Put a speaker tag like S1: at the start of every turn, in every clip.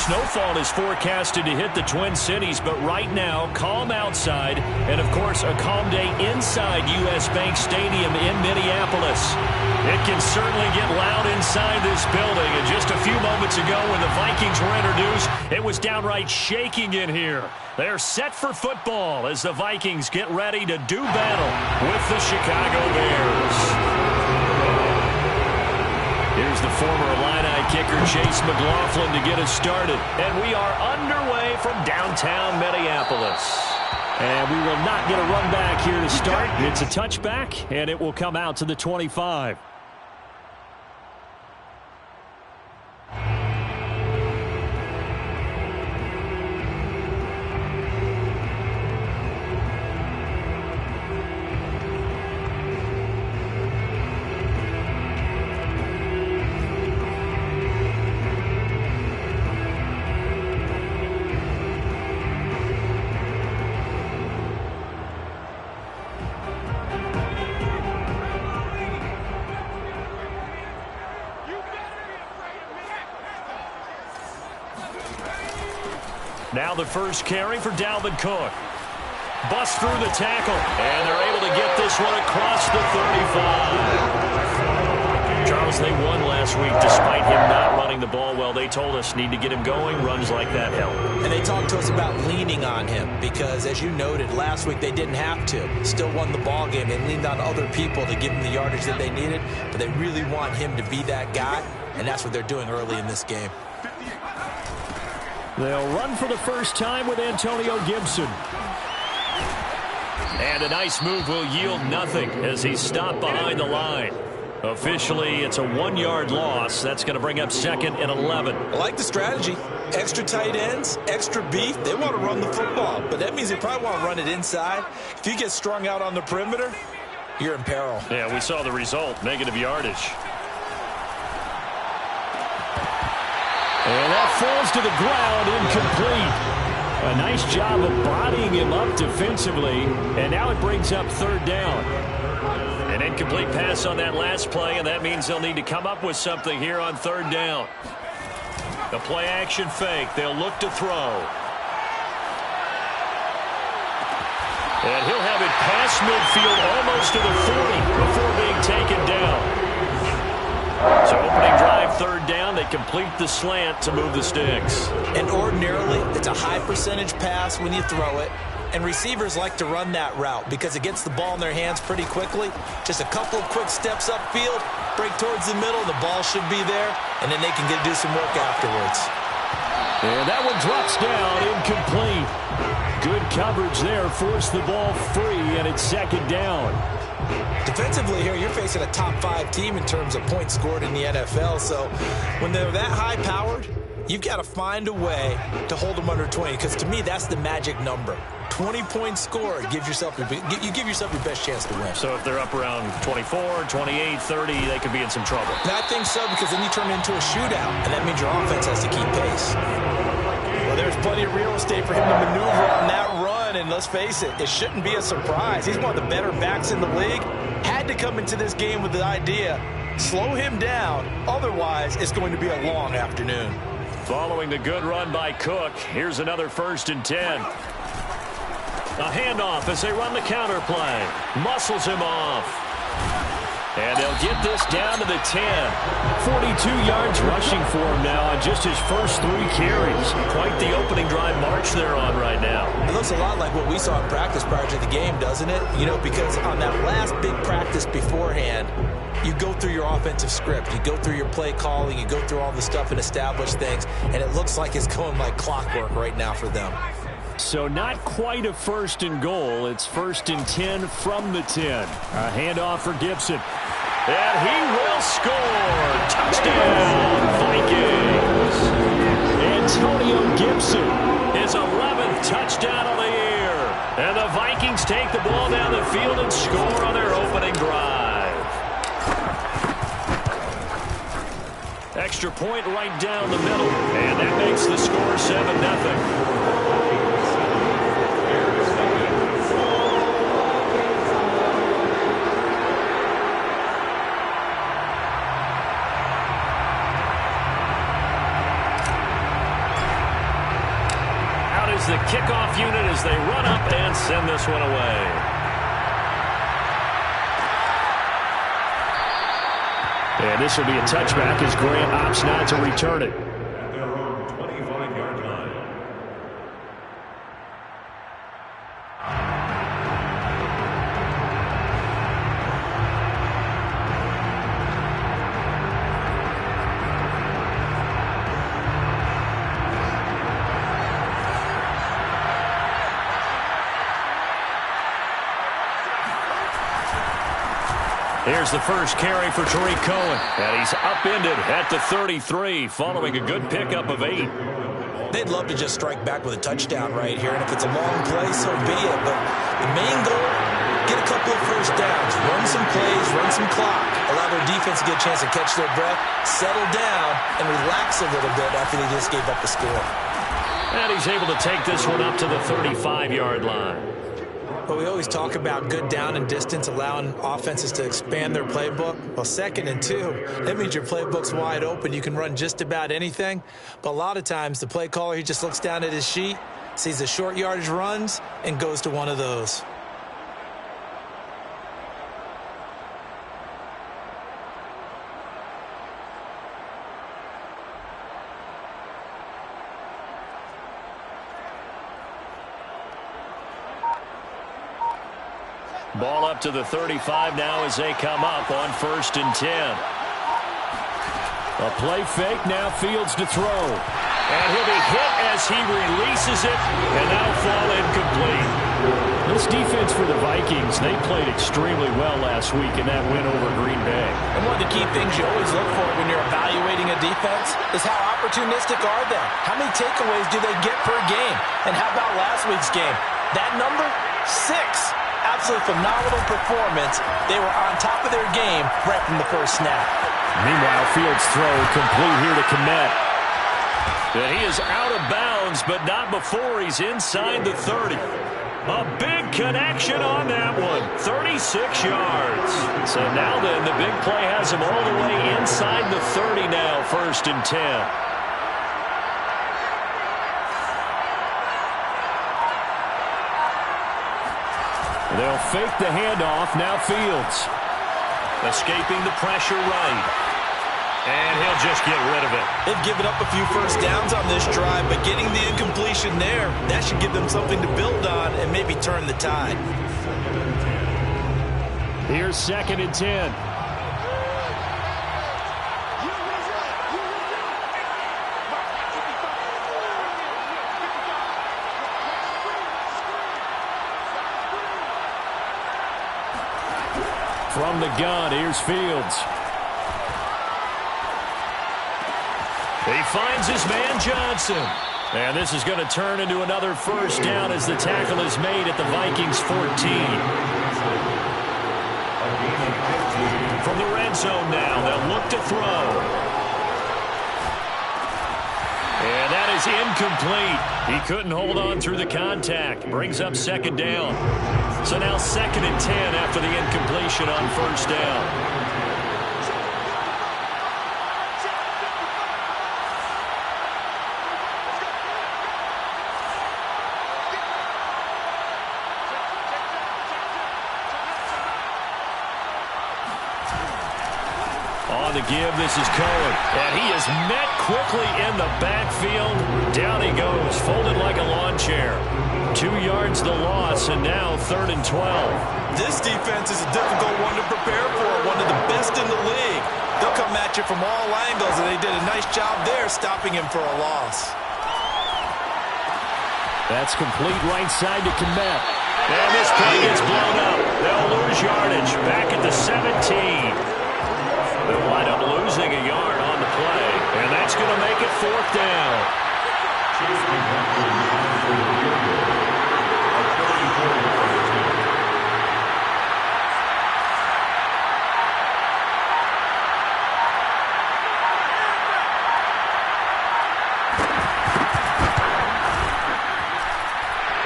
S1: snowfall is forecasted to hit the Twin Cities, but right now, calm outside, and of course, a calm day inside U.S. Bank Stadium in Minneapolis. It can certainly get loud inside this building, and just a few moments ago when the Vikings were introduced, it was downright shaking in here. They're set for football as the Vikings get ready to do battle with the Chicago Bears. Here's the former Illini kicker Chase McLaughlin to get us started. And we are underway from downtown Minneapolis. And we will not get a run back here to start. It's a touchback, and it will come out to the 25. Now the first carry for Dalvin Cook. Bust through the tackle, and they're able to get this one across the 35. Charles, they won last week despite him not running the ball well. They told us need to get him going. Runs like that help.
S2: And they talked to us about leaning on him because, as you noted, last week they didn't have to. Still won the ball game. They leaned on other people to give them the yardage that they needed, but they really want him to be that guy, and that's what they're doing early in this game.
S1: They'll run for the first time with Antonio Gibson. And a nice move will yield nothing as he's stopped behind the line. Officially, it's a 1-yard loss. That's going to bring up 2nd and 11.
S2: I like the strategy. Extra tight ends, extra beef. They want to run the football, but that means they probably want to run it inside. If you get strung out on the perimeter, you're in peril.
S1: Yeah, we saw the result, negative yardage. And that falls to the ground, incomplete. A nice job of bodying him up defensively, and now it brings up 3rd down. An incomplete pass on that last play, and that means they'll need to come up with something here on 3rd down. The play-action fake. They'll look to throw. And he'll have it past midfield almost to the 40 before being taken down. So opening drive, 3rd down. They complete the slant to move the sticks.
S2: And ordinarily, it's a high percentage pass when you throw it. And receivers like to run that route because it gets the ball in their hands pretty quickly. Just a couple of quick steps upfield, break towards the middle, the ball should be there, and then they can do some work afterwards.
S1: And that one drops down, incomplete. Good coverage there, forced the ball free, and it's 2nd down.
S2: Defensively here, you're facing a top 5 team in terms of points scored in the NFL. So when they're that high-powered, you've got to find a way to hold them under 20. Because to me, that's the magic number. 20 points scored, you give yourself your best chance to win.
S1: So if they're up around 24, 28, 30, they could be in some trouble.
S2: And I think so, because then you turn it into a shootout, and that means your offense has to keep pace. Well, there's plenty of real estate for him to maneuver on that run, and let's face it, it shouldn't be a surprise. He's one of the better backs in the league. Had to come into this game with the idea, slow him down, otherwise it's going to be a long afternoon.
S1: Following the good run by Cook, here's another 1st and 10. A handoff as they run the counter play. Muscles him off. And they'll get this down to the 10. 42 yards rushing for him now on just his first 3 carries. Quite the opening drive march they're on right now.
S2: It looks a lot like what we saw in practice prior to the game, doesn't it? You know, because on that last big practice beforehand, you go through your offensive script. You go through your play calling. You go through all the stuff and establish things. And it looks like it's going like clockwork right now for them.
S1: So not quite a 1st and goal. It's 1st and 10 from the 10. A handoff for Gibson. And he will score. Touchdown, Vikings. Antonio Gibson, his 11th touchdown of the year. And the Vikings take the ball down the field and score on their opening drive. Extra point right down the middle. And that makes the score 7-0. is the kickoff unit as they run up and send this one away. And this will be a touchback as Grant opts not to return it. Here's the first carry for Tariq Cohen. And he's upended at the 33 following a good pickup of 8.
S2: They'd love to just strike back with a touchdown right here. And if it's a long play, so be it. But the main goal, get a couple of first downs. Run some plays, run some clock. Allow their defense to get a chance to catch their breath, settle down, and relax a little bit after they just gave up the score.
S1: And he's able to take this one up to the 35-yard line.
S2: But we always talk about good down and distance, allowing offenses to expand their playbook. Well, 2nd and 2, that means your playbook's wide open. You can run just about anything. But a lot of times, the play caller, he just looks down at his sheet, sees the short yardage runs, and goes to one of those.
S1: Ball up to the 35 now as they come up on 1st and 10. A play fake, now Fields to throw. And he'll be hit as he releases it, and that'll fall incomplete. This defense for the Vikings, they played extremely well last week in that win over Green Bay.
S2: And one of the key things you always look for when you're evaluating a defense is how opportunistic are they? How many takeaways do they get per game? And how about last week's game? That number? 6. Absolutely phenomenal performance. They were on top of their game right from the first snap.
S1: Meanwhile, Fields' throw complete here to Kmet. And he is out of bounds, but not before he's inside the 30. A big connection on that one. 36 yards. So now then, the big play has him all the way inside the 30 now, 1st and 10. They'll fake the handoff. Now Fields. Escaping the pressure right. And he'll just get rid of it.
S2: They've given up a few first downs on this drive, but getting the incompletion there, that should give them something to build on and maybe turn the tide.
S1: Here's 2nd and 10. From the gun, here's Fields. He finds his man Johnson. And this is going to turn into another first down as the tackle is made at the Vikings 14. From the red zone now, they'll look to throw. And that is incomplete. He couldn't hold on through the contact. Brings up 2nd down. So now 2nd and 10 after the incompletion on 1st down. On the give, this is Cohen. And he is met quickly in the backfield. Down he goes, folded like a lawn chair. 2 yards the loss, and now 3rd and 12.
S2: This defense is a difficult one to prepare for, one of the best in the league. They'll come at you from all angles, and they did a nice job there stopping him for a loss.
S1: That's complete right side to Kmet. And this play gets blown up. They'll lose yardage back at the 17. They'll wind up losing a yard on the play, and that's going to make it 4th down.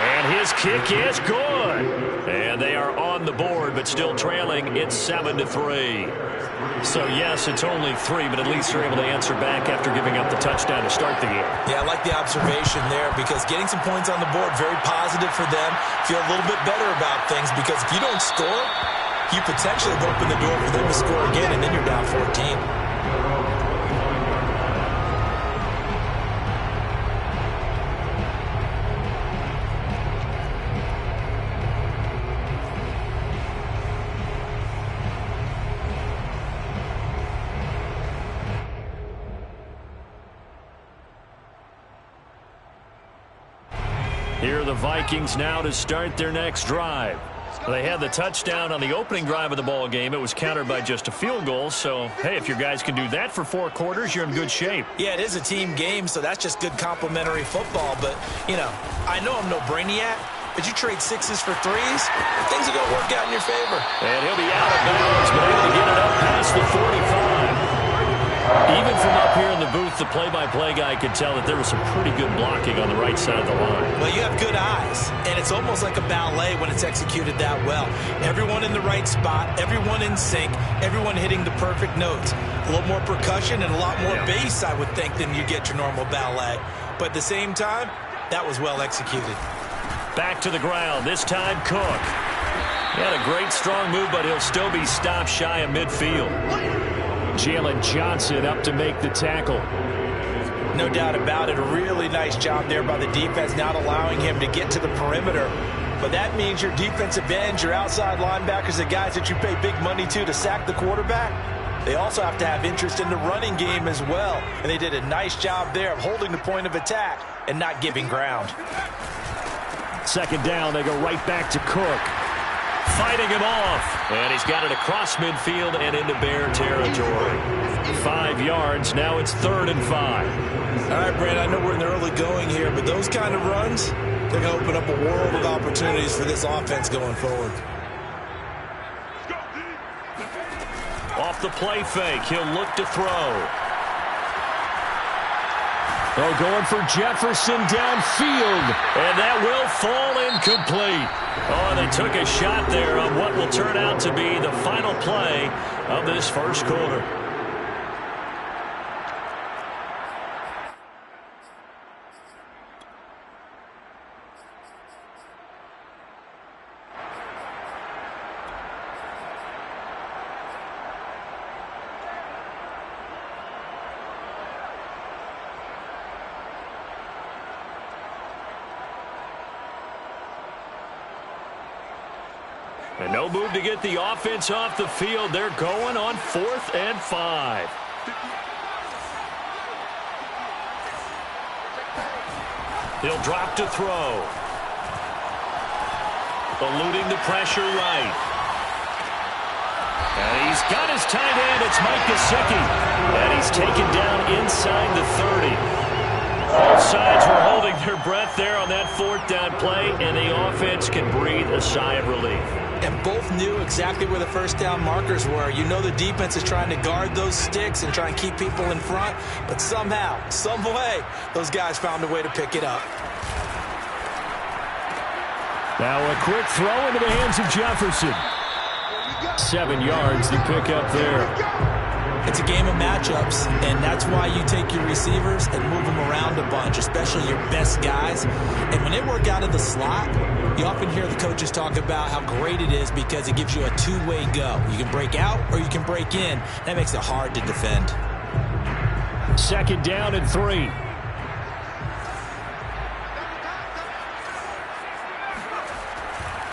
S1: And his kick is good. And they are on the board, but but still trailing. It's 7-3. So, yes, it's only 3, but at least they're able to answer back after giving up the touchdown to start the game.
S2: Yeah, I like the observation there because getting some points on the board, very positive for them. Feel a little bit better about things because if you don't score, you potentially open the door for them to score again, and then you're down 14.
S1: Here are the Vikings now to start their next drive. They had the touchdown on the opening drive of the ball game. It was countered by just a field goal. So, hey, if your guys can do that for 4 quarters, you're in good shape.
S2: Yeah, it is a team game, so that's just good complimentary football. But, you know, I know I'm no brainiac, but you trade 6s for 3s, things are going to work out in your favor.
S1: And he'll be out of bounds, but able to get it up past the 45. Even from up here in the booth, the play-by-play guy could tell that there was some pretty good blocking on the right side of the line.
S2: Well, you have good eyes, and it's almost like a ballet when it's executed that well. Everyone in the right spot, everyone in sync, everyone hitting the perfect notes. A little more percussion and a lot more bass, I would think, than you get your normal ballet. But at the same time, that was well executed.
S1: Back to the ground, this time Cook. He had a great strong move, but he'll still be stopped shy of midfield. Jalen Johnson up to make the tackle.
S2: No doubt about it. A really nice job there by the defense, not allowing him to get to the perimeter. But that means your defensive ends, your outside linebackers, the guys that you pay big money to sack the quarterback, they also have to have interest in the running game as well. And they did a nice job there of holding the point of attack and not giving ground.
S1: Second down, they go right back to Cook. Fighting him off. And he's got it across midfield and into Bear territory. 5 yards. Now it's 3rd and 5.
S2: All right, Brand, I know we're in the early going here, but those kind of runs, they're going to open up a world of opportunities for this offense going forward.
S1: Off the play fake. He'll look to throw. Oh, going for Jefferson downfield. And that will fall incomplete. Oh, they took a shot there on what will turn out to be the final play of this first quarter. And no move to get the offense off the field. They're going on 4th and 5. He'll drop to throw. Eluding the pressure right. And he's got his tight end. It's Mike Gesicki. And he's taken down inside the 30. Both sides were holding their breath there on that 4th down play, and the offense can breathe a sigh of relief.
S2: And both knew exactly where the first down markers were. You know the defense is trying to guard those sticks and try and keep people in front, but somehow, some way, those guys found a way to pick it up.
S1: Now a quick throw into the hands of Jefferson. 7 yards to pick up there.
S2: It's a game of matchups, and that's why you take your receivers and move them around a bunch, especially your best guys. And when they work out of the slot, you often hear the coaches talk about how great it is because it gives you a two-way go. You can break out or you can break in. That makes it hard to defend.
S1: 2nd down and 3.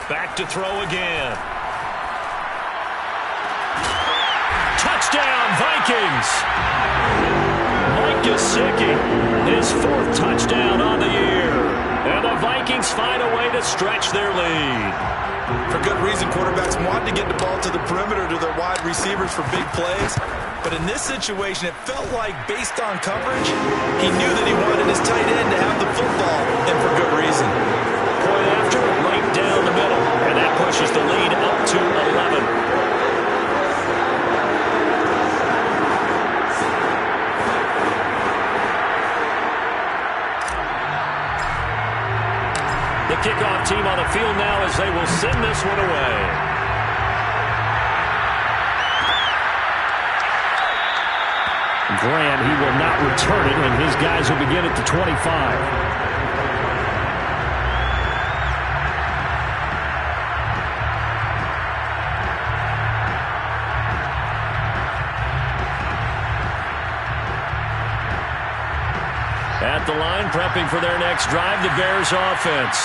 S1: Back to throw again. Touchdown, Vikings! Mike Gesicki, his 4th touchdown on the year. And the Vikings find a way to stretch their lead.
S2: For good reason, quarterbacks want to get the ball to the perimeter to their wide receivers for big plays. But in this situation, it felt like, based on coverage, he knew that he wanted his tight end to have the football, and for good reason.
S1: Point after, right down the middle. And that pushes the lead up to 11. The kickoff team on the field now as they will send this one away. Grant. He will not return it, and his guys will begin at the 25. At the line, prepping for their next drive, the Bears offense.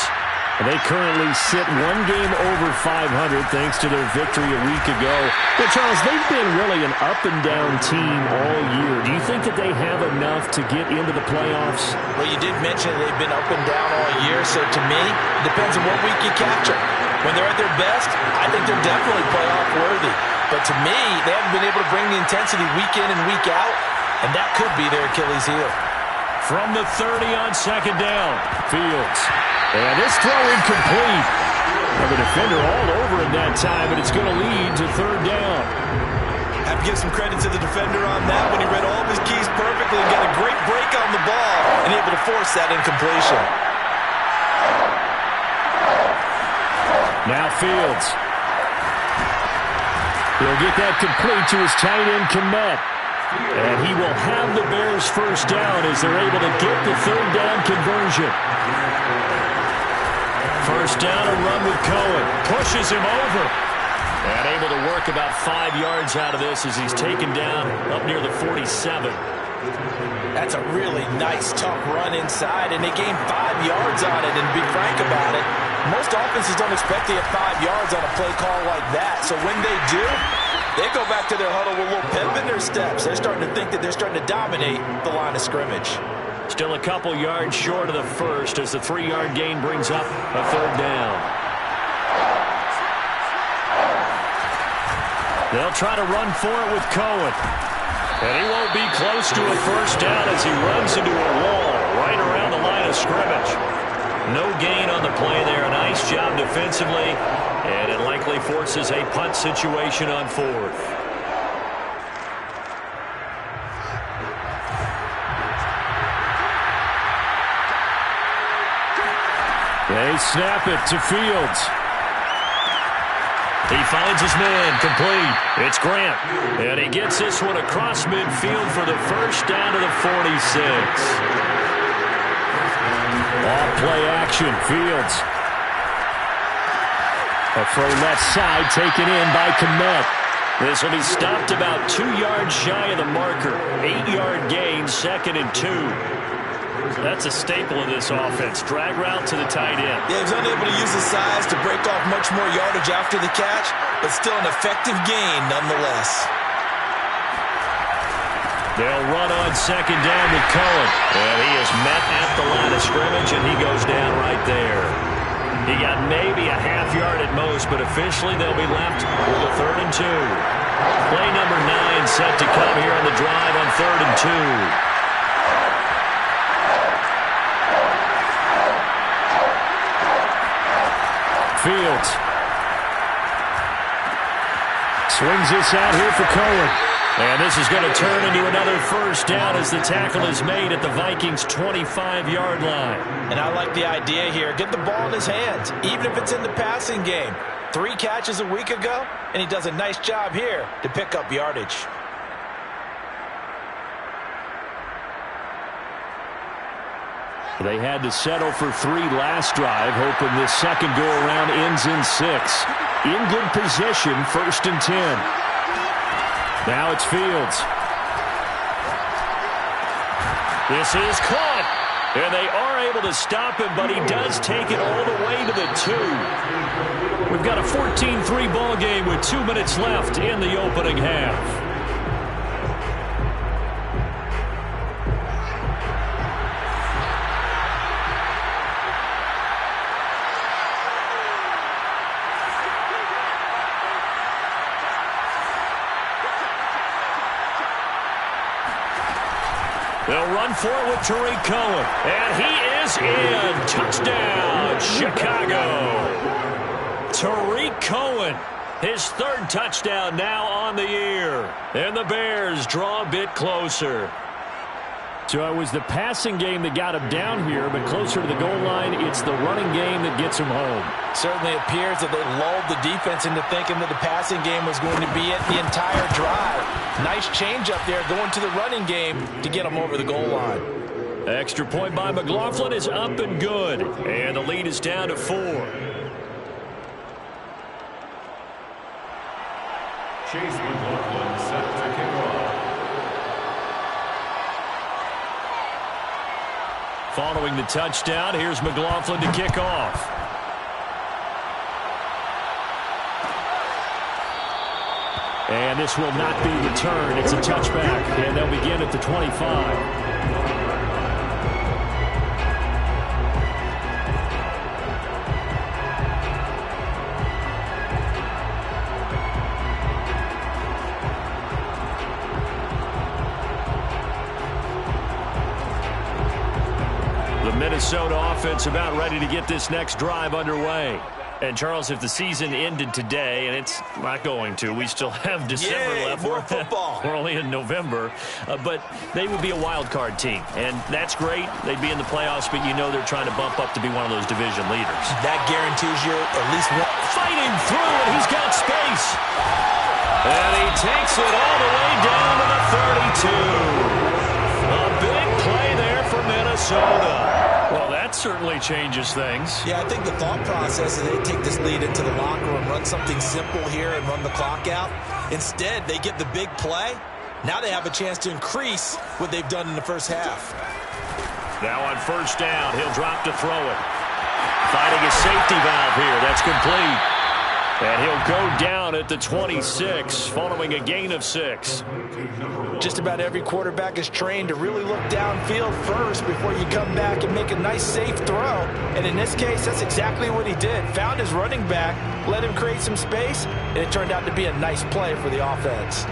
S1: They currently sit one game over 500 thanks to their victory a week ago. But, Charles, they've been really an up-and-down team all year. Do you think that they have enough to get into the playoffs?
S2: Well, you did mention they've been up and down all year, so to me, it depends on what week you catch them. When they're at their best, I think they're definitely playoff worthy. But to me, they haven't been able to bring the intensity week in and week out, and that could be their Achilles heel.
S1: From the 30 on second down, Fields. And this throw incomplete. Well, the defender all over it that time, but it's going to lead to third down.
S2: Have to give some credit to the defender on that when he read all of his keys perfectly and got a great break on the ball and able to force that incompletion.
S1: Now Fields. He'll get that complete to his tight end, Kmet. And he will have the Bears first down as they're able to get the third down conversion. First down, a run with Cohen. Pushes him over. And able to work about 5 yards out of this as he's taken down up near the 47.
S2: That's a really nice, tough run inside, and they gained 5 yards on it. And to be frank about it, most offenses don't expect to get 5 yards on a play call like that. So when they do, they go back to their huddle with a little pep in their steps. They're starting to think that they're starting to dominate the line of scrimmage.
S1: Still a couple yards short of the first as the 3-yard gain brings up a third down. They'll try to run for it with Cohen. And he won't be close to a first down as he runs into a wall right around the line of scrimmage. No gain on the play there. Nice job defensively. And it likely forces a punt situation on fourth. They snap it to Fields. He finds his man, complete. It's Grant. And he gets this one across midfield for the first down to the 46. Off play action, Fields. A throw left side taken in by Kmet. This will be stopped about 2 yards shy of the marker. 8-yard gain, 2nd and 2. That's a staple of this offense. Drag route to the tight end.
S2: Yeah, he was unable to use his size to break off much more yardage after the catch, but still an effective gain nonetheless.
S1: They'll run on second down with Cohen. And he is met at the line of scrimmage, and he goes down right there. He got maybe a half yard at most, but officially they'll be left with a 3rd and 2. Play number 9 set to come here on the drive on 3rd and 2. Fields. Swings this out here for Cohen. And this is going to turn into another first down as the tackle is made at the Vikings' 25-yard line.
S2: And I like the idea here. Get the ball in his hands, even if it's in the passing game. 3 catches a week ago, and he does a nice job here to pick up yardage.
S1: They had to settle for 3 last drive, hoping this second go-around ends in 6. In good position, 1st and 10. Now it's Fields. This is caught. And they are able to stop him, but he does take it all the way to the 2. We've got a 14-3 ball game with 2 minutes left in the opening half. They'll run for it with Tariq Cohen. And he is in. Touchdown, Chicago. Tariq Cohen, his 3rd touchdown now on the year. And the Bears draw a bit closer. So it was the passing game that got him down here, but closer to the goal line, it's the running game that gets him home.
S2: Certainly appears that they lulled the defense into thinking that the passing game was going to be it the entire drive. Nice nice change up there going to the running game to get them over the goal line.
S1: Extra point by McLaughlin is up and good. And the lead is down to 4.
S3: Chase McLaughlin set to kick off.
S1: Following the touchdown, here's McLaughlin to kick off. And this will not be returned. It's a touchback, and they'll begin at the 25. The Minnesota offense about ready to get this next drive underway. And, Charles, if the season ended today, and it's not going to, we still have December left.
S2: More football.
S1: We're only in November. But they would be a wild card team. And that's great. They'd be in the playoffs, but you know they're trying to bump up to be one of those division leaders.
S2: That guarantees you at least one.
S1: Fighting through, and he's got space. And he takes it all the way down to the 32. A big play there for Minnesota. Well, that certainly changes things.
S2: Yeah, I think the thought process is they take this lead into the locker room, run something simple here and run the clock out. Instead, they get the big play. Now they have a chance to increase what they've done in the first half.
S1: Now on first down, he'll drop to throw it. Finding a safety valve here. That's complete. And he'll go down at the 26, following a gain of 6.
S2: Just about every quarterback is trained to really look downfield first before you come back and make a nice, safe throw. And in this case, that's exactly what he did. Found his running back, let him create some space, and it turned out to be a nice play for the offense.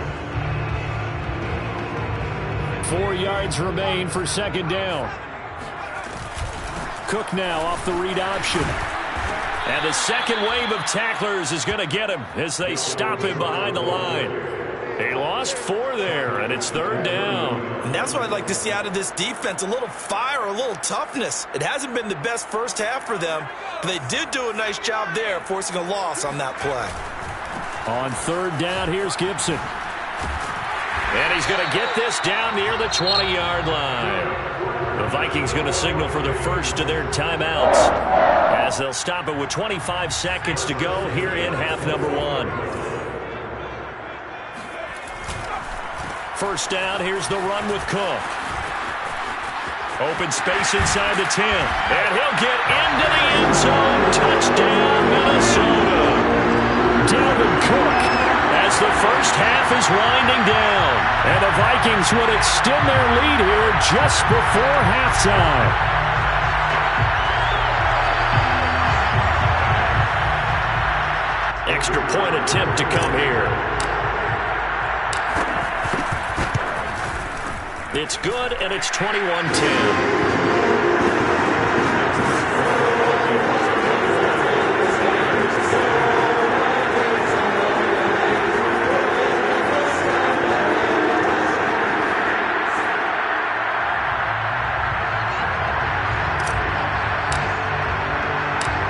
S1: 4 yards remain for second down. Cook now off the read option. And the second wave of tacklers is going to get him as they stop him behind the line. They lost 4 there, and it's third down.
S2: And that's what I'd like to see out of this defense, a little fire, a little toughness. It hasn't been the best first half for them, but they did do a nice job there, forcing a loss on that play.
S1: On third down, here's Gibson. And he's going to get this down near the 20-yard line. The Vikings going to signal for their first of their timeouts as they'll stop it with 25 seconds to go here in half number 1. First down, here's the run with Cook. Open space inside the 10. And he'll get into the end zone. Touchdown, Minnesota. Dalvin Cook as the first half is winding down. And the Vikings would extend their lead here just before halftime. Extra point attempt to come here. It's good, and it's 21-10.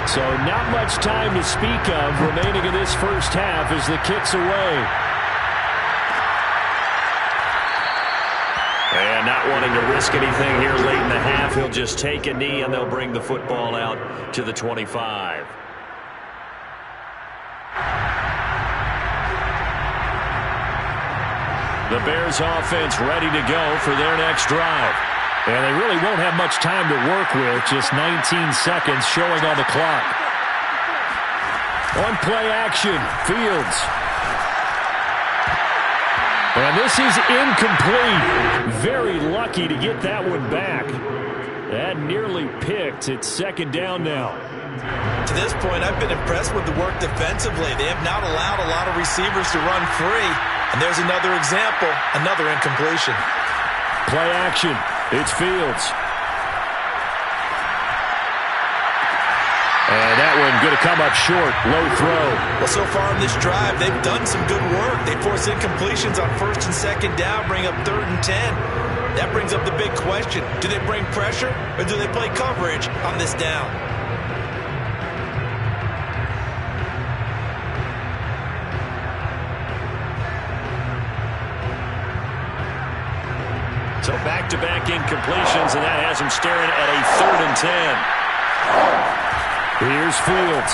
S1: So not much time to speak of remaining in this first half as the kick's away. And not wanting to risk anything here late in the half, he'll just take a knee and they'll bring the football out to the 25. The Bears offense ready to go for their next drive. And they really won't have much time to work with, just 19 seconds showing on the clock. On play action, Fields. And this is incomplete. Very lucky to get that one back. That nearly picked. It's second down now.
S2: To this point, I've been impressed with the work defensively. They have not allowed a lot of receivers to run free. And there's another example, another incompletion.
S1: Play action. It's Fields. And that one going to come up short. Low throw.
S2: Well, so far in this drive, they've done some good work. They force incompletions on first and second down, bring up third and 10. That brings up the big question. Do they bring pressure or do they play coverage on this down?
S1: So back-to-back incompletions, and that has him staring at a 3rd and 10. Here's Fields.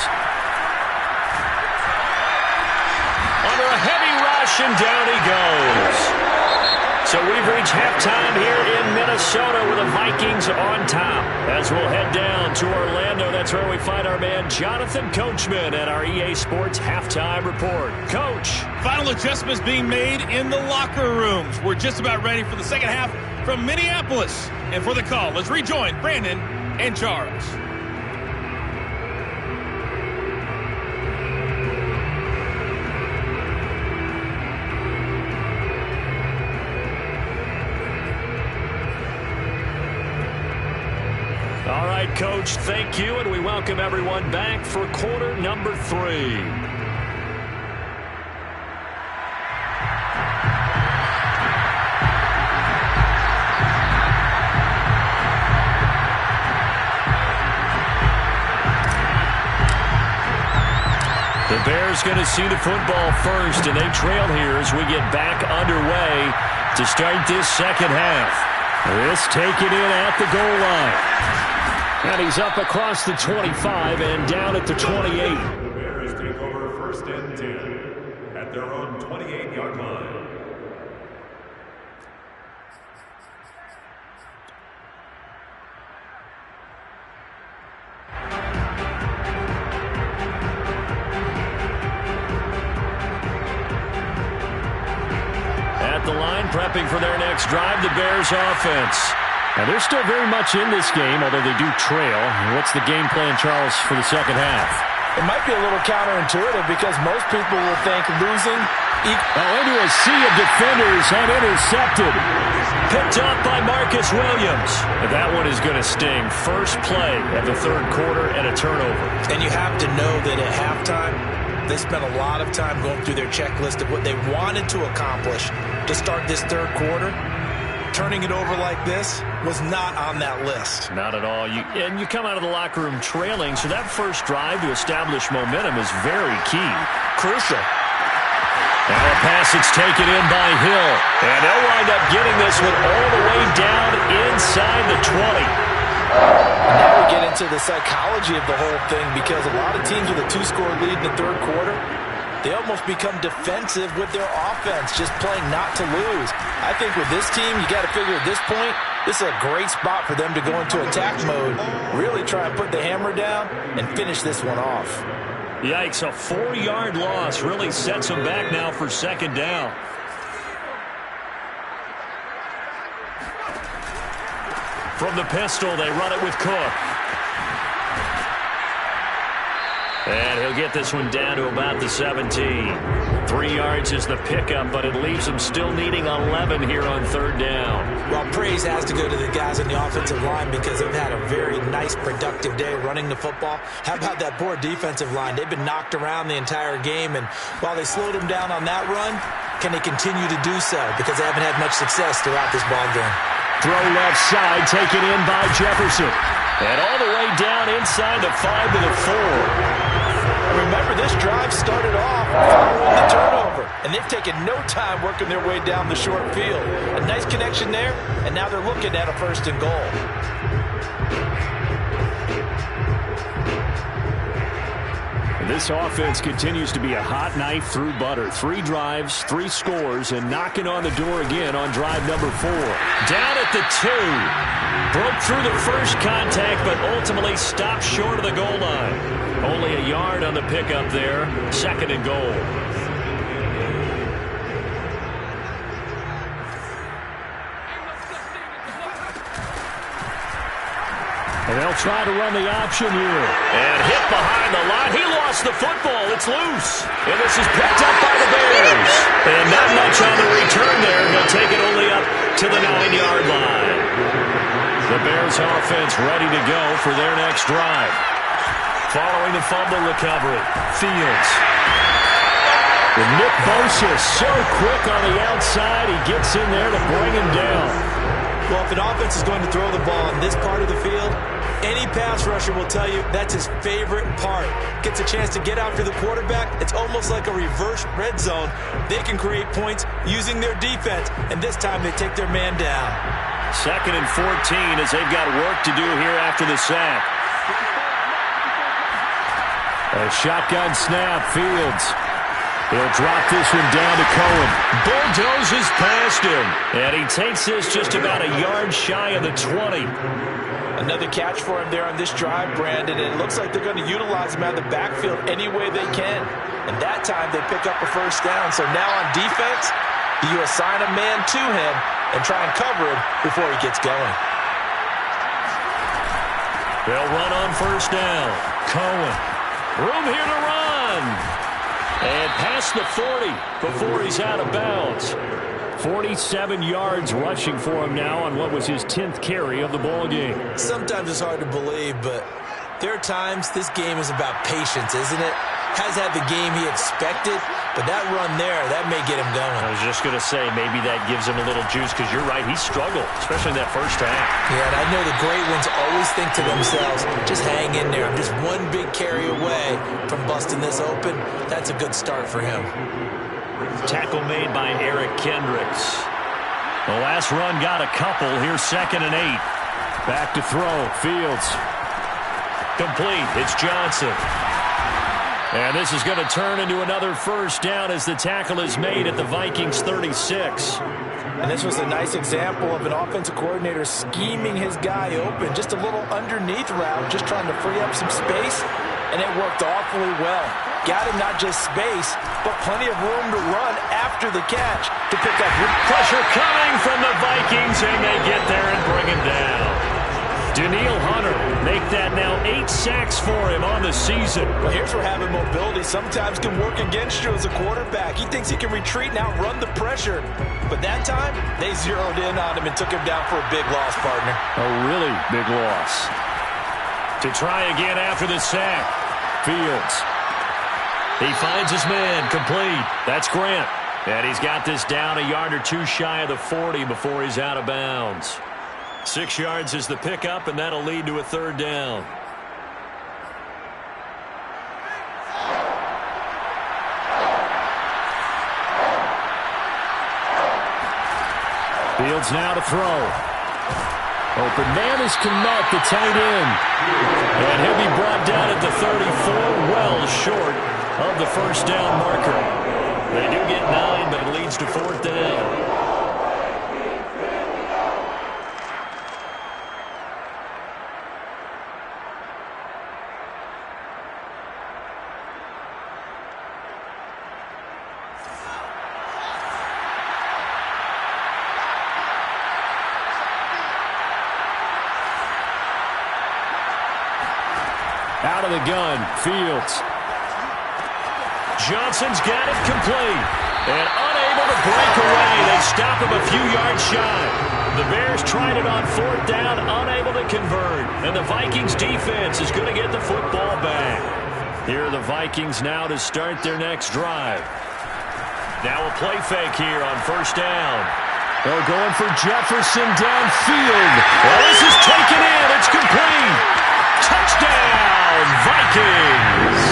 S1: Under a heavy rush, and down he goes. So we've reached halftime here in Minnesota with the Vikings on top. As we'll head down to Orlando, that's where we find our man Jonathan Coachman at our EA Sports Halftime Report. Coach.
S4: Final adjustments being made in the locker rooms. We're just about ready for the second half from Minneapolis. And for the call, let's rejoin Brandon and Charles.
S1: All right, Coach, thank you, and we welcome everyone back for quarter number 3. The Bears going to see the football first, and they trail here as we get back underway to start this second half. This taken in at the goal line. And he's up across the 25 and down at the 28.
S3: The Bears take over 1st and 10 at their own 28-yard line.
S1: At the line, prepping for their next drive, the Bears offense. Now, they're still very much in this game, although they do trail. What's the game plan, Charles, for the second half?
S2: It might be a little counterintuitive because most people will think losing.
S1: Into a sea of defenders and intercepted. Picked up by Marcus Williams. And that one is going to sting. First play of the 3rd quarter and a turnover.
S2: And you have to know that at halftime, they spent a lot of time going through their checklist of what they wanted to accomplish to start this 3rd quarter. Turning it over like this was not on that list.
S1: Not at all. And you come out of the locker room trailing, so that first drive to establish momentum is very key.
S2: Crucial.
S1: Now a pass that's taken in by Hill. And they'll wind up getting this one all the way down inside the 20.
S2: Now we get into the psychology of the whole thing because a lot of teams with a 2-score lead in the 3rd quarter, they almost become defensive with their offense, just playing not to lose. I think with this team, you got to figure at this point, this is a great spot for them to go into attack mode, really try and put the hammer down and finish this one off.
S1: Yikes, a 4-yard loss really sets them back now for 2nd down. From the pistol, they run it with Cook. And he'll get this one down to about the 17. 3 yards is the pickup, but it leaves them still needing 11 here on 3rd down.
S2: Well, praise has to go to the guys on the offensive line because they've had a very nice, productive day running the football. How about that poor defensive line? They've been knocked around the entire game, and while they slowed them down on that run, can they continue to do so? Because they haven't had much success throughout this ball game.
S1: Throw left side, taken in by Jefferson. And all the way down inside the 5 to the 4.
S2: Remember, this drive started off following the turnover, and they've taken no time working their way down the short field. A nice connection there, and now they're looking at a 1st and goal.
S1: This offense continues to be a hot knife through butter. 3 drives, 3 scores, and knocking on the door again on drive number 4. Down at the 2. Broke through the first contact, but ultimately stopped short of the goal line. Only a yard on the pickup there. 2nd and goal. And they'll try to run the option here. And hit behind the line. He lost the football. It's loose. And this is picked up by the Bears. And not much on the return there. He'll take it only up to the 9-yard line. The Bears offense ready to go for their next drive. Following the fumble recovery, Fields. And Nick Bosa so quick on the outside. He gets in there to bring him down.
S2: Well, if an offense is going to throw the ball in this part of the field, Any pass rusher will tell you that's his favorite part. Gets a chance to get after the quarterback. It's almost like a reverse red zone. They can create points using their defense, and this time they take their man down.
S1: 2nd and 14 as they've got work to do here after the sack. A shotgun snap, Fields. He'll drop this one down to Cohen. Bulldozes past him. And he takes this just about a yard shy of the 20.
S2: Another catch for him there on this drive, Brandon. And it looks like they're going to utilize him out of the backfield any way they can. And that time they pick up a first down. So now on defense, you assign a man to him and try and cover him before he gets going.
S1: They'll run on first down. Cohen. Room here to run. And past the 40 before he's out of bounds. 47 yards rushing for him now on what was his 10th carry of the ball game.
S2: Sometimes it's hard to believe, but there are times this game is about patience, isn't it? Has had the game he expected, but that run there, that may get him going.
S1: I was just going to say, maybe that gives him a little juice, because you're right, he struggled, especially in that first half.
S2: Yeah, and I know the great ones always think to themselves, just hang in there. I'm just one big carry away from busting this open. That's a good start for him.
S1: Tackle made by Eric Kendricks. The last run got a couple. Here's 2nd and 8. Back to throw. Fields. Complete. It's Johnson. And this is going to turn into another first down as the tackle is made at the Vikings 36.
S2: And this was a nice example of an offensive coordinator scheming his guy open. Just a little underneath route, just trying to free up some space, and it worked awfully well. Got him not just space, but plenty of room to run after the catch to pick up.
S1: Pressure coming from the Vikings, and they get there and bring him down. Danielle Hunter make that now 8 sacks for him on the season.
S2: Well, here's where having mobility sometimes can work against you as a quarterback. He thinks he can retreat and outrun the pressure. But that time, they zeroed in on him and took him down for a big loss, partner.
S1: A really big loss. To try again after the sack. Fields. He finds his man, complete. That's Grant. And he's got this down a yard or two shy of the 40 before he's out of bounds. 6 yards is the pickup, and that'll lead to a third down. Fields now to throw. Open man is Kmet, the tight end. And he'll be brought down at the 34, well short of the first down marker. They do get 9, but it leads to 4th down. Out of the gun, Fields. Johnson's got it complete. And unable to break away. They stop him a few yards shy. The Bears tried it on 4th down, unable to convert. And the Vikings defense is going to get the football back. Here are the Vikings now to start their next drive. Now a play fake here on first down. They're going for Jefferson downfield. Well, this is taken in. It's complete. Touchdown, Vikings!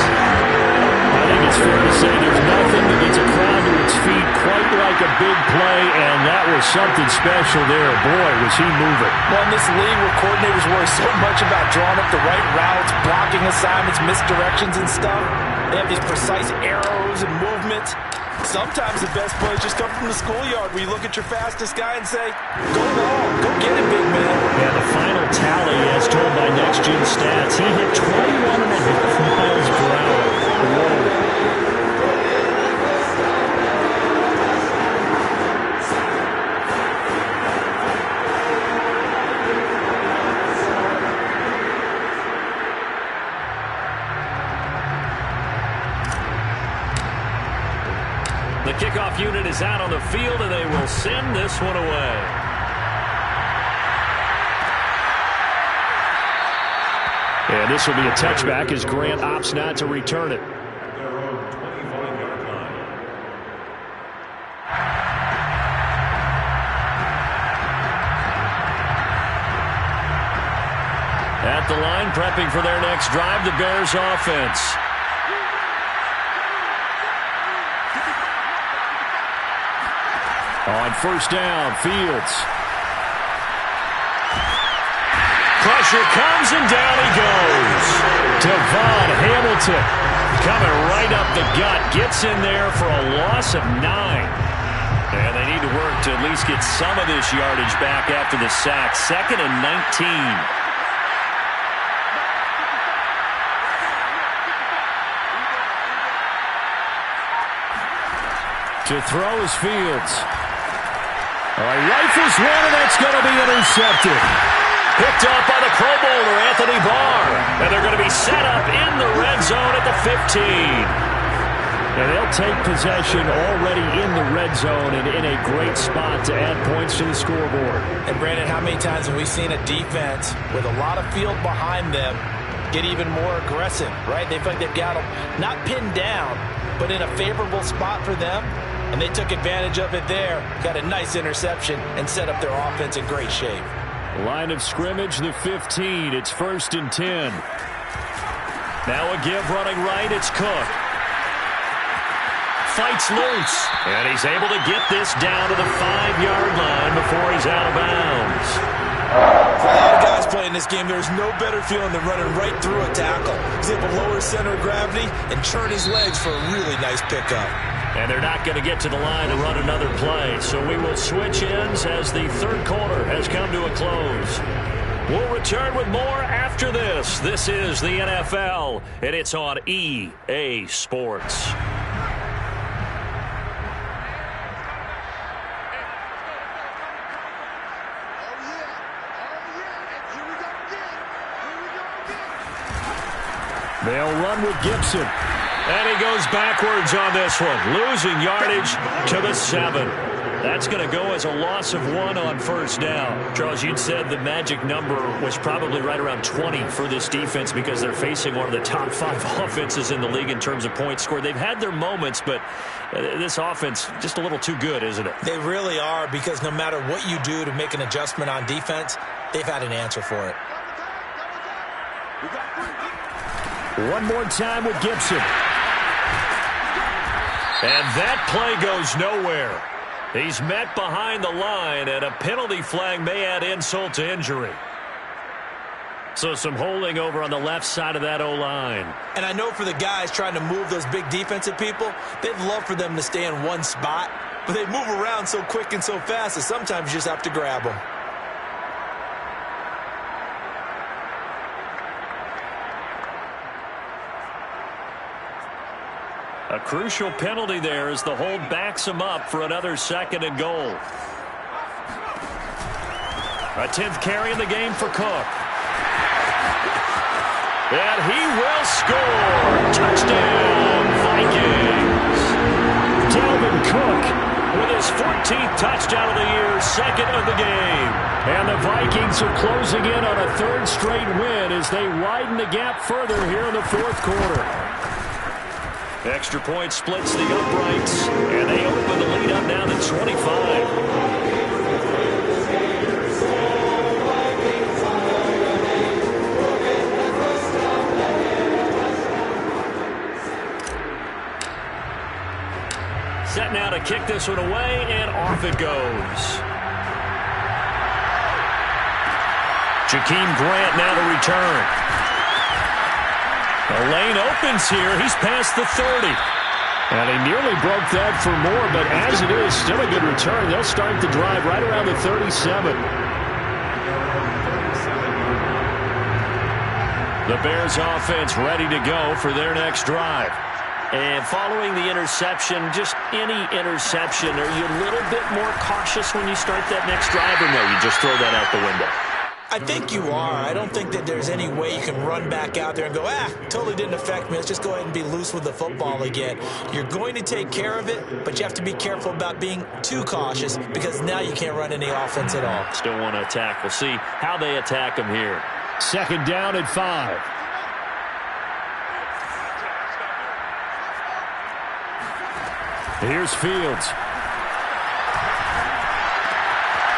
S1: I think it's fair to say there's nothing that gets a crowd to its feet quite like a big play, and that was something special there. Boy, was he moving.
S2: Well, in this league where coordinators worry so much about drawing up the right routes, blocking assignments, misdirections and stuff, they have these precise arrows and movements. Sometimes the best plays just come from the schoolyard where you look at your fastest guy and say, go long, go get it, big man.
S1: Yeah, the final tally, as told by Next Gen Stats, he hit 21.5 miles per hour. Whoa. The kickoff unit is out on the field, and they will send this one away. And this will be a touchback as Grant opts not to return it.
S3: Their own 25-yard line.
S1: At at the line, prepping for their next drive, the Bears offense. On first down, Fields. Pressure comes, and down he goes. Devon Hamilton coming right up the gut. Gets in there for a loss of 9. And they need to work to at least get some of this yardage back after the sack. 2nd and 19. To throw is Fields. Rifles one, and that's going to be intercepted. Picked up by the Pro Bowler, Anthony Barr. And they're going to be set up in the red zone at the 15. And they'll take possession already in the red zone and in a great spot to add points to the scoreboard.
S2: And, Brandon, how many times have we seen a defense with a lot of field behind them get even more aggressive, right? They feel like they've got them not pinned down, but in a favorable spot for them. And they took advantage of it there, got a nice interception, and set up their offense in great shape.
S1: Line of scrimmage, the 15. It's 1st and 10. Now a give running right. It's Cook. Fights loose. And he's able to get this down to the 5-yard line before he's out of bounds.
S2: For a lot of guys playing this game, there's no better feeling than running right through a tackle. He's able to lower center of gravity and churn his legs for a really nice pickup.
S1: And they're not going to get to the line to run another play. So we will switch ends as the third quarter has come to a close. We'll return with more after this. This is the NFL, and it's on EA Sports. They'll run with Gibson. And he goes backwards on this one, losing yardage to the 7. That's going to go as a loss of 1 on first down. Charles, you'd said the magic number was probably right around 20 for this defense because they're facing one of the top 5 offenses in the league in terms of points scored. They've had their moments, but this offense just a little too good, isn't it?
S2: They really are, because no matter what you do to make an adjustment on defense, they've had an answer for it.
S1: One more time with Gibson. And that play goes nowhere. He's met behind the line, and a penalty flag may add insult to injury. So some holding over on the left side of that O-line.
S2: And I know for the guys trying to move those big defensive people, they'd love for them to stay in one spot, but they move around so quick and so fast that sometimes you just have to grab them.
S1: A crucial penalty there as the hold backs him up for another 2nd and goal. A 10th carry in the game for Cook. And he will score. Touchdown, Vikings. Dalvin Cook with his 14th touchdown of the year, 2nd of the game. And the Vikings are closing in on a 3rd straight win as they widen the gap further here in the 4th quarter. Extra point splits the uprights, and they open the lead up now to 25. Set now to kick this one away, and off it goes. Jakeem Grant now to return. The lane opens here. He's past the 30. And he nearly broke that for more, but as it is, still a good return. They'll start the drive right around the 37. The Bears offense ready to go for their next drive. And following the interception, just any interception, are you a little bit more cautious when you start that next drive, or no, you just throw that out the window?
S2: I think you are. I don't think that there's any way you can run back out there and go, totally didn't affect me. Let's just go ahead and be loose with the football again. You're going to take care of it, but you have to be careful about being too cautious because now you can't run any offense at all.
S1: Still want to attack. We'll see how they attack them here. 2nd down at 5. Here's Fields.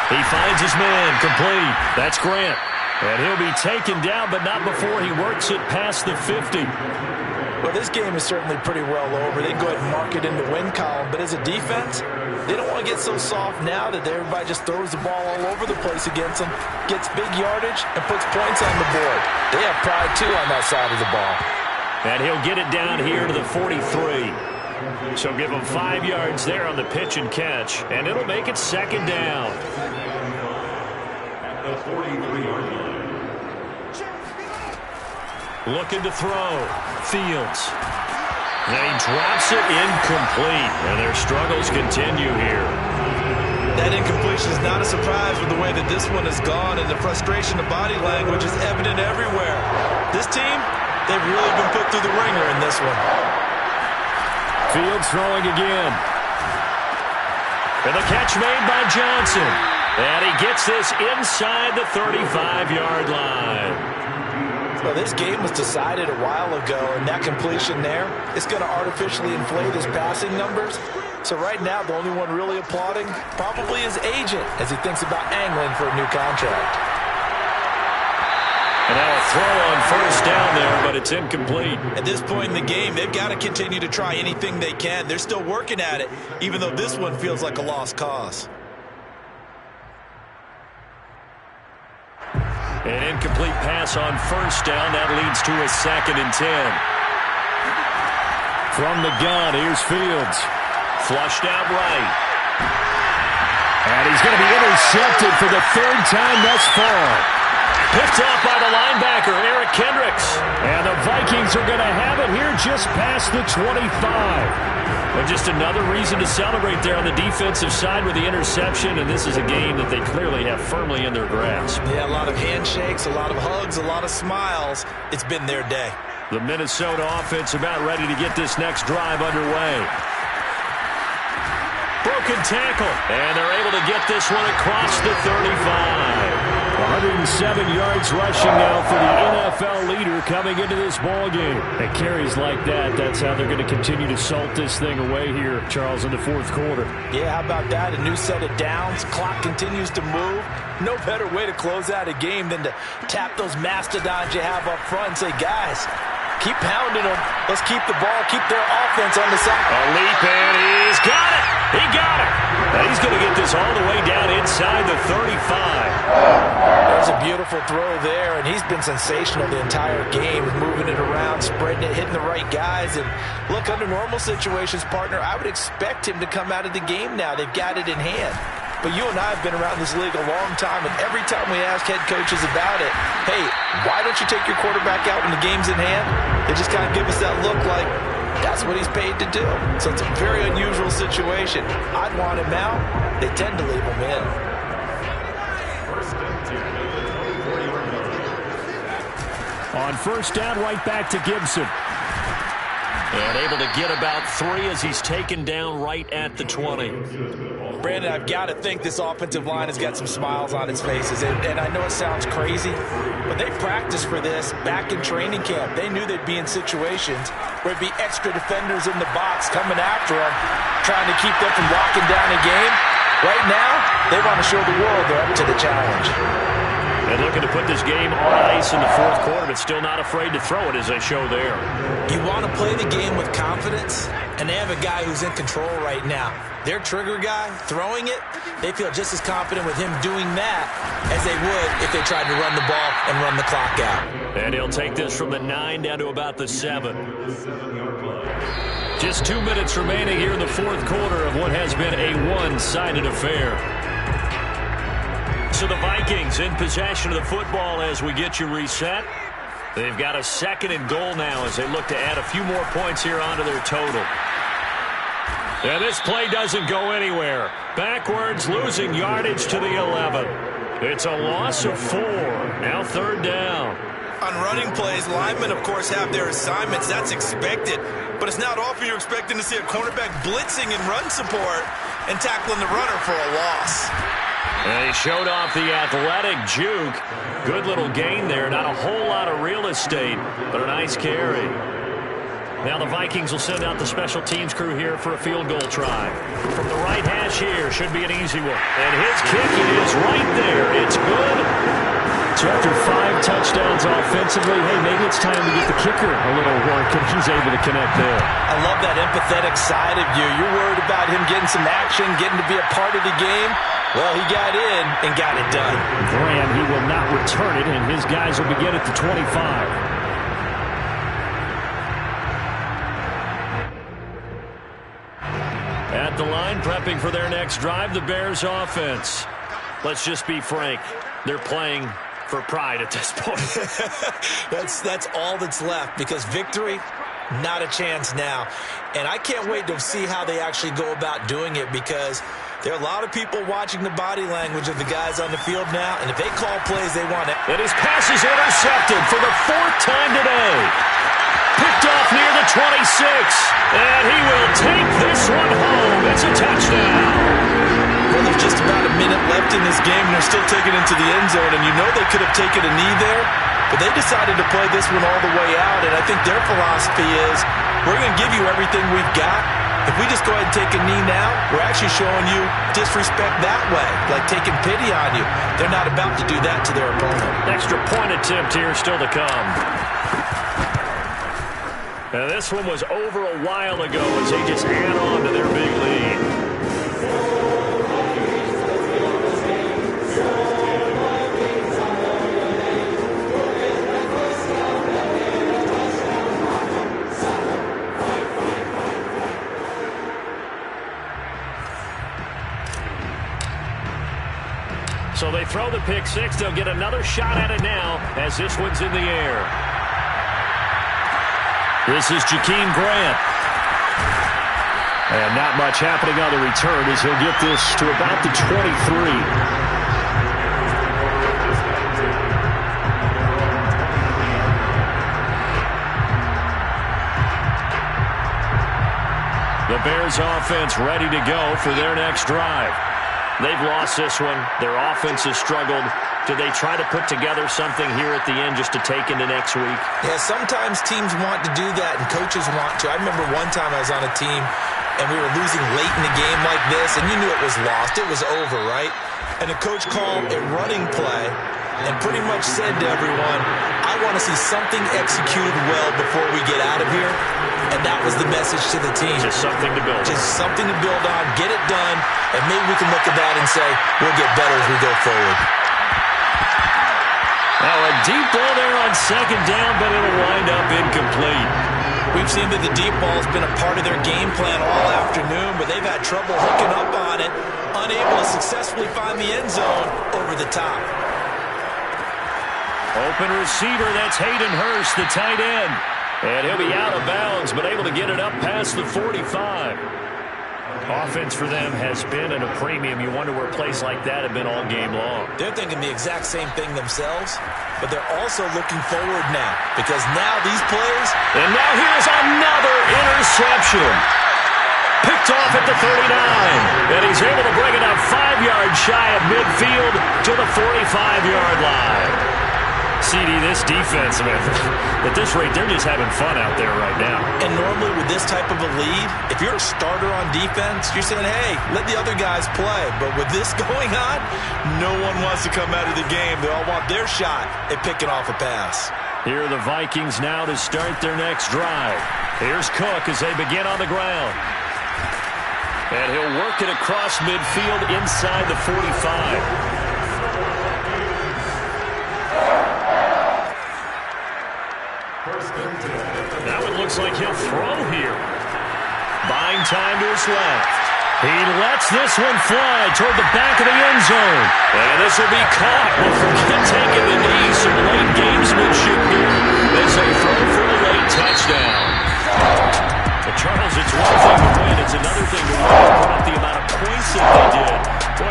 S1: He finds his man, complete. That's Grant. And he'll be taken down, but not before he works it past the 50.
S2: Well, this game is certainly pretty well over. They can go ahead and mark it in the win column. But as a defense, they don't want to get so soft now that everybody just throws the ball all over the place against them, gets big yardage, and puts points on the board. They have pride, too, on that side of the ball.
S1: And he'll get it down here to the 43. So give him 5 yards there on the pitch and catch, and it'll make it second down.
S3: At the 43-yard line.
S1: Looking to throw. Fields. And he drops it incomplete, and their struggles continue here.
S2: That incompletion is not a surprise with the way that this one has gone, and the frustration of body language is evident everywhere. This team, they've really been put through the ringer in this one.
S1: Fields throwing again. And the catch made by Johnson. And he gets this inside the 35-yard line.
S2: Well, this game was decided a while ago, and that completion there is going to artificially inflate his passing numbers. So right now, the only one really applauding probably his agent as he thinks about angling for a new contract.
S1: And now a throw on first down there, but it's incomplete.
S2: At this point in the game, they've got to continue to try anything they can. They're still working at it, even though this one feels like a lost cause.
S1: An incomplete pass on first down. That leads to a 2nd and 10. From the gun, here's Fields. Flushed out right. And he's going to be intercepted for the 3rd time thus far. Picked off by the linebacker, Eric Kendricks. And the Vikings are going to have it here just past the 25. And just another reason to celebrate there on the defensive side with the interception. And this is a game that they clearly have firmly in their grasp.
S2: Yeah, a lot of handshakes, a lot of hugs, a lot of smiles. It's been their day.
S1: The Minnesota offense about ready to get this next drive underway. Broken tackle. And they're able to get this one across the 35. 107 yards rushing now for the NFL leader coming into this ballgame. And carries like that, that's how they're going to continue to salt this thing away here, Charles, in the 4th quarter.
S2: Yeah, how about that? A new set of downs. Clock continues to move. No better way to close out a game than to tap those mastodons you have up front and say, guys, keep pounding them. Let's keep the ball, keep their offense on the side.
S1: A leap, and he's got it. He got it. And he's going to get this all the way down inside the 35.
S2: There's a beautiful throw there, and he's been sensational the entire game, moving it around, spreading it, hitting the right guys. And look, under normal situations, partner, I would expect him to come out of the game now. They've got it in hand. But you and I have been around this league a long time, and every time we ask head coaches about it, hey, why don't you take your quarterback out when the game's in hand? They just kind of give us that look like that's what he's paid to do. So it's a very unusual situation. I'd want him out. They tend to leave him in.
S1: On first down, right back to Gibson. And able to get about 3 as he's taken down right at the 20.
S2: Brandon, I've got to think this offensive line has got some smiles on its faces. And I know it sounds crazy, but they practiced for this back in training camp. They knew they'd be in situations where it'd be extra defenders in the box coming after them, trying to keep them from locking down a game. Right now, they want to show the world they're up to the challenge.
S1: And looking to put this game on ice in the 4th quarter, but still not afraid to throw it as they show there.
S2: You want to play the game with confidence, and they have a guy who's in control right now. Their trigger guy, throwing it, they feel just as confident with him doing that as they would if they tried to run the ball and run the clock out.
S1: And he'll take this from the 9 down to about the 7. Just 2 minutes remaining here in the 4th quarter of what has been a one-sided affair. So the Vikings in possession of the football as we get you reset. They've got a 2nd and goal now as they look to add a few more points here onto their total. And this play doesn't go anywhere. Backwards, losing yardage to the 11. It's a loss of 4. Now 3rd down.
S2: On running plays, linemen, of course, have their assignments. That's expected. But it's not often you're expecting to see a cornerback blitzing in run support and tackling the runner for a loss.
S1: And he showed off the athletic juke. Good little gain there. Not a whole lot of real estate, but a nice carry. Now the Vikings will send out the special teams crew here for a field goal try. From the right hash here, should be an easy one. And his kick is right there. It's good. So after 5 touchdowns offensively, hey, maybe it's time to get the kicker a little work, and he's able to connect there.
S2: I love that empathetic side of you. You're worried about him getting some action, getting to be a part of the game. Well, he got in and got it done.
S1: Graham, he will not return it, and his guys will begin at the 25. At the line, prepping for their next drive, the Bears offense. Let's just be frank. They're playing for pride at this point.
S2: That's all that's left, because victory, not a chance now. And I can't wait to see how they actually go about doing it, because there are a lot of people watching the body language of the guys on the field now, and if they call plays, they want it.
S1: And his pass is intercepted for the 4th time today. Picked off near the 26. And he will take this one home. It's a touchdown.
S2: Well, there's just about a minute left in this game, and they're still taking it into the end zone. And you know they could have taken a knee there, but they decided to play this one all the way out. And I think their philosophy is, we're going to give you everything we've got. If we just go ahead and take a knee now, we're actually showing you disrespect that way, like taking pity on you. They're not about to do that to their opponent.
S1: Extra point attempt here still to come. And this one was over a while ago as they just add on to their big lead. So they throw the pick six. They'll get another shot at it now as this one's in the air. This is Jakeem Grant. And not much happening on the return as he'll get this to about the 23. The Bears offense ready to go for their next drive. They've lost this one. Their offense has struggled. Do they try to put together something here at the end just to take into next week?
S2: Yeah, sometimes teams want to do that and coaches want to. I remember one time I was on a team and we were losing late in the game like this, and you knew it was lost. It was over, right? And the coach called a running play and pretty much said to everyone, I want to see something executed well before we get out of here. And that was the message to the team.
S1: Just something to build on.
S2: Just something to build on, get it done, and maybe we can look at that and say, we'll get better as we go forward.
S1: Now a deep ball there on second down, but it'll wind up incomplete.
S2: We've seen that the deep ball has been a part of their game plan all afternoon, but they've had trouble hooking up on it, unable to successfully find the end zone over the top.
S1: Open receiver, that's Hayden Hurst, the tight end. And he'll be out of bounds, but able to get it up past the 45. Offense for them has been at a premium. You wonder where plays like that have been all game long.
S2: They're thinking the exact same thing themselves, but they're also looking forward now, because now these plays...
S1: And now here's another interception. Picked off at the 39. And he's able to bring it up 5 yards shy of midfield to the 45-yard line. CD, this defense, man, at this rate, they're just having fun out there right now.
S2: And normally with this type of a lead, if you're a starter on defense, you're saying, hey, let the other guys play. But with this going on, no one wants to come out of the game. They all want their shot at picking off a pass.
S1: Here are the Vikings now to start their next drive. Here's Cook as they begin on the ground. And he'll work it across midfield inside the 45. Now it looks like he'll throw here. Buying time to his left. He lets this one fly toward the back of the end zone. And this will be caught. Well, forget taking